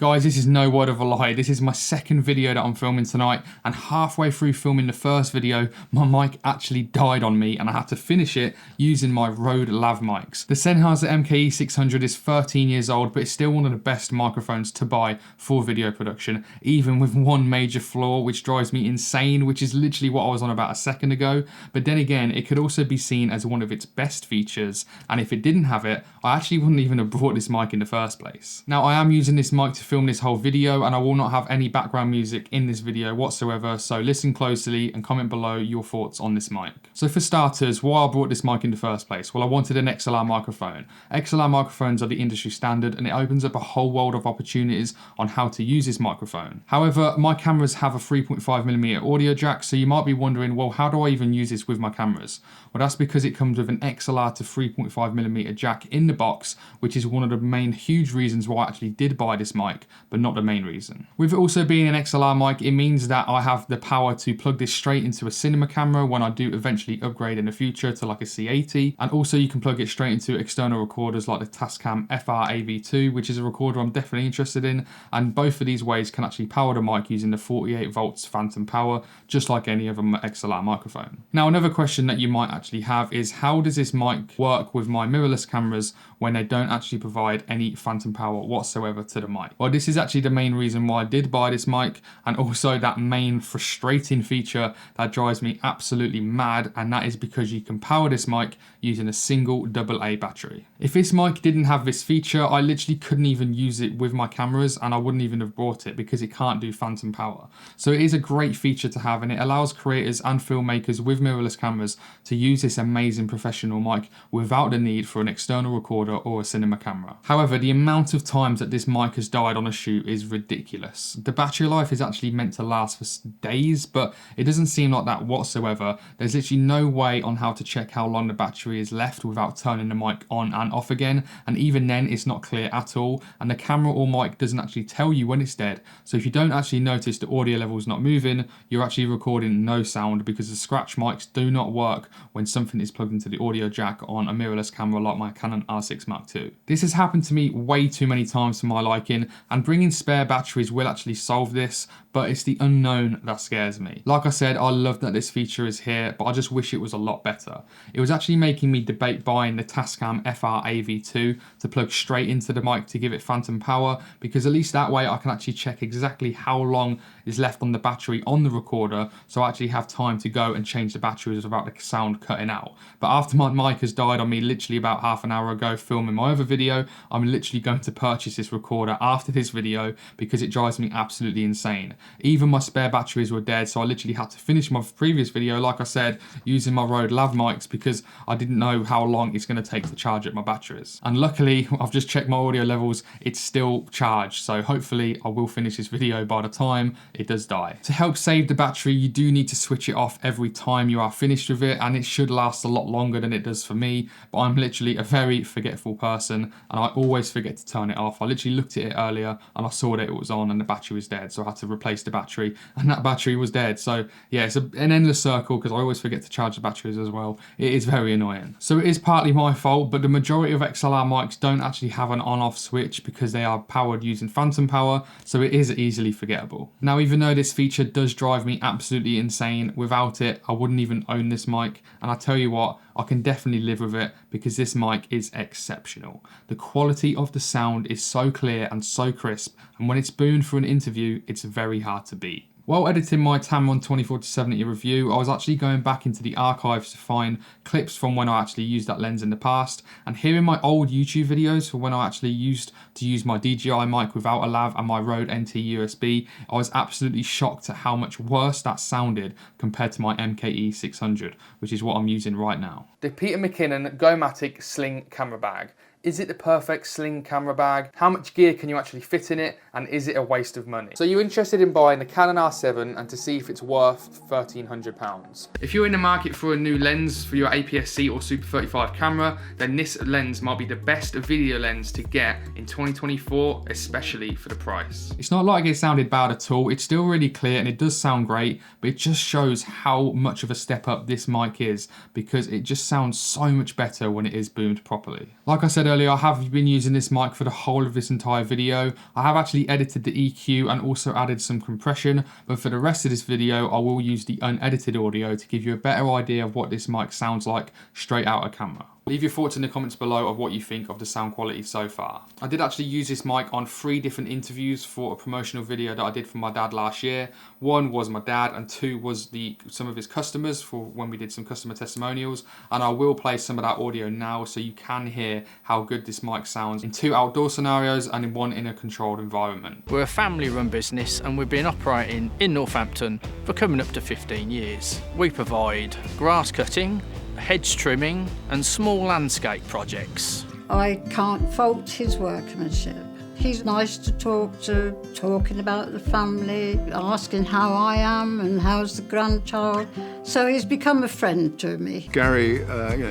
Guys, this is no word of a lie. This is my second video that I'm filming tonight, and halfway through filming the first video, my mic actually died on me and I had to finish it using my Rode lav mics. The Sennheiser MKE 600 is 13 years old, but it's still one of the best microphones to buy for video production, even with one major flaw which drives me insane, which is literally what I was on about a second ago. But then again, it could also be seen as one of its best features, and if it didn't have it, I actually wouldn't even have brought this mic in the first place. Now, I am using this mic to film this whole video, and I will not have any background music in this video whatsoever, so listen closely and comment below your thoughts on this mic. So for starters, why I brought this mic in the first place? Well, I wanted an XLR microphone. XLR microphones are the industry standard, and it opens up a whole world of opportunities on how to use this microphone. However, my cameras have a 3.5mm audio jack, so you might be wondering, well, how do I even use this with my cameras? Well, that's because it comes with an XLR to 3.5mm jack in the box, which is one of the main huge reasons why I actually did buy this mic, but not the main reason. With it also being an XLR mic, it means that I have the power to plug this straight into a cinema camera when I do eventually upgrade in the future to like a C80, and also you can plug it straight into external recorders like the Tascam FR-AV2, which is a recorder I'm definitely interested in, and both of these ways can actually power the mic using the 48 volts phantom power, just like any other XLR microphone. Now, another question that you might actually have is, how does this mic work with my mirrorless cameras when they don't actually provide any phantom power whatsoever to the mic? Well, this is actually the main reason why I did buy this mic, and also that main frustrating feature that drives me absolutely mad, and that is because you can power this mic using a single AA battery. If this mic didn't have this feature, I literally couldn't even use it with my cameras, and I wouldn't even have bought it because it can't do phantom power. So it is a great feature to have, and it allows creators and filmmakers with mirrorless cameras to use this amazing professional mic without the need for an external recorder or a cinema camera. However, the amount of times that this mic has died on a shoot is ridiculous. The battery life is actually meant to last for days, but it doesn't seem like that whatsoever. There's literally no way on how to check how long the battery is left without turning the mic on and off again, and even then it's not clear at all, and the camera or mic doesn't actually tell you when it's dead. So if you don't actually notice the audio levels not moving, you're actually recording no sound, because the scratch mics do not work when something is plugged into the audio jack on a mirrorless camera like my Canon R6 Mark II. This has happened to me way too many times for my liking, and bringing spare batteries will actually solve this, but it's the unknown that scares me. Like I said, I love that this feature is here, but I just wish it was a lot better. It was actually making me debate buying the Tascam FR-AV2 to plug straight into the mic to give it phantom power, because at least that way I can actually check exactly how long is left on the battery on the recorder, so I actually have time to go and change the batteries without the sound cutting out. But after my mic has died on me literally about half an hour ago filming my other video, I'm literally going to purchase this recorder after this video because it drives me absolutely insane. Even my spare batteries were dead, so I literally had to finish my previous video, like I said, using my Rode lav mics because I didn't know how long it's going to take to charge up my batteries. And luckily, I've just checked my audio levels, it's still charged, so hopefully I will finish this video by the time it does die. To help save the battery, you do need to switch it off every time you are finished with it, and it should last a lot longer than it does for me, but I'm literally a very forgetful person, and I always forget to turn it off. I literally looked at it earlier and I saw that it was on and the battery was dead, so I had to replace the battery, and that battery was dead. So yeah, it's an endless circle because I always forget to charge the batteries as well. It is very annoying. So it is partly my fault, but the majority of XLR mics don't actually have an on-off switch because they are powered using phantom power, so it is easily forgettable. Now, even though this feature does drive me absolutely insane, without it I wouldn't even own this mic, and I tell you what, I can definitely live with it because this mic is exceptional. The quality of the sound is so clear and so crisp, and when it's boomed for an interview, it's very hard to beat. While editing my Tamron 24-70 review, I was actually going back into the archives to find clips from when I actually used that lens in the past, and hearing my old YouTube videos for when I actually used to use my DJI mic without a lav and my Rode NT USB, I was absolutely shocked at how much worse that sounded compared to my MKE 600, which is what I'm using right now. The Peter McKinnon Go-Matic Sling Camera Bag. Is it the perfect sling camera bag? How much gear can you actually fit in it? And is it a waste of money? So you're interested in buying the Canon R7 and to see if it's worth £1,300. If you're in the market for a new lens for your APS-C or Super 35 camera, then this lens might be the best video lens to get in 2024, especially for the price. It's not like it sounded bad at all. It's still really clear and it does sound great, but it just shows how much of a step up this mic is because it just sounds so much better when it is boomed properly. Like I said earlier, I have been using this mic for the whole of this entire video. I have actually edited the EQ and also added some compression, but for the rest of this video, I will use the unedited audio to give you a better idea of what this mic sounds like straight out of camera. Leave your thoughts in the comments below of what you think of the sound quality so far. I did actually use this mic on 3 different interviews for a promotional video that I did for my dad last year. 1 was my dad and 2 was some of his customers for when we did some customer testimonials. And I will play some of that audio now so you can hear how good this mic sounds in 2 outdoor scenarios and in 1 in a controlled environment. We're a family-run business and we've been operating in Northampton for coming up to 15 years. We provide grass cutting, hedge trimming and small landscape projects. I can't fault his workmanship. He's nice to talk to, talking about the family, asking how I am and how's the grandchild. So he's become a friend to me. Gary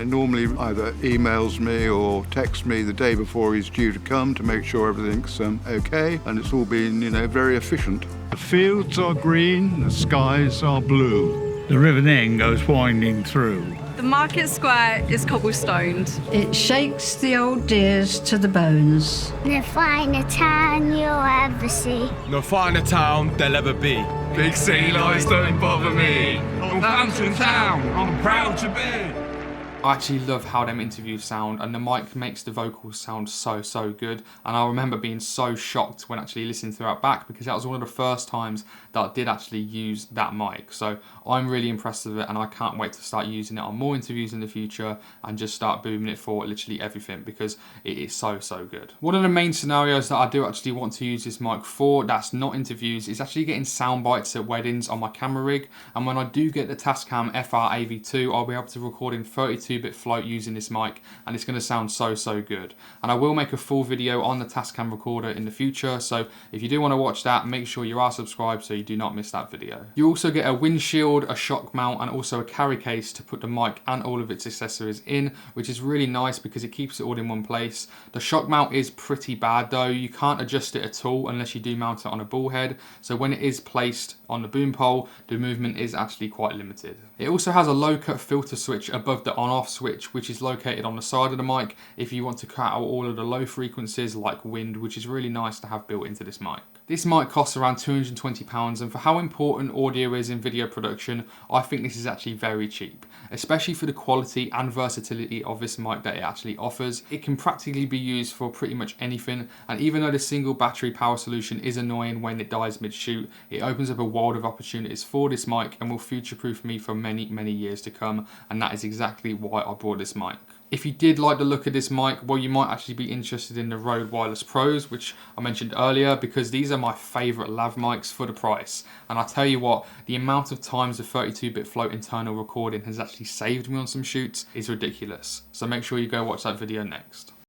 normally either emails me or texts me the day before he's due to come to make sure everything's okay, and it's all been very efficient. The fields are green, the skies are blue. The River Ning goes winding through. The market square is cobblestoned. It shakes the old dears to the bones. The finest town you'll ever see. No finer town there'll ever be. Big city lights don't bother me. Northampton town, I'm proud to be. I actually love how them interviews sound, and the mic makes the vocals sound so good. And I remember being so shocked when actually listening to that back, because that was one of the first times that I did actually use that mic. So I'm really impressed with it, and I can't wait to start using it on more interviews in the future and just start booming it for literally everything, because it is so good. One of the main scenarios that I do actually want to use this mic for, that's not interviews, is actually getting sound bites at weddings on my camera rig. And when I do get the Tascam FR AV2, I'll be able to record in 32-bit float using this mic, and it's going to sound so good. And I will make a full video on the Tascam recorder in the future, so if you do want to watch that, make sure you are subscribed so you do not miss that video. You also get a windshield, a shock mount, and also a carry case to put the mic and all of its accessories in, which is really nice because it keeps it all in one place. The shock mount is pretty bad though. You can't adjust it at all unless you do mount it on a ball head, so when it is placed on the boom pole, the movement is actually quite limited. It also has a low cut filter switch above the on-off switch, which is located on the side of the mic if you want to cut out all of the low frequencies like wind, which is really nice to have built into this mic. This mic costs around £220, and for how important audio is in video production, I think this is actually very cheap, especially for the quality and versatility of this mic that it actually offers. It can practically be used for pretty much anything, and even though the single battery power solution is annoying when it dies mid-shoot, it opens up a world of opportunities for this mic and will future-proof me for many years to come, and that is exactly why I bought this mic. If you did like the look of this mic, well, you might actually be interested in the Rode Wireless Pros, which I mentioned earlier, because these are my favourite lav mics for the price. And I tell you what, the amount of times the 32-bit float internal recording has actually saved me on some shoots is ridiculous. So make sure you go watch that video next.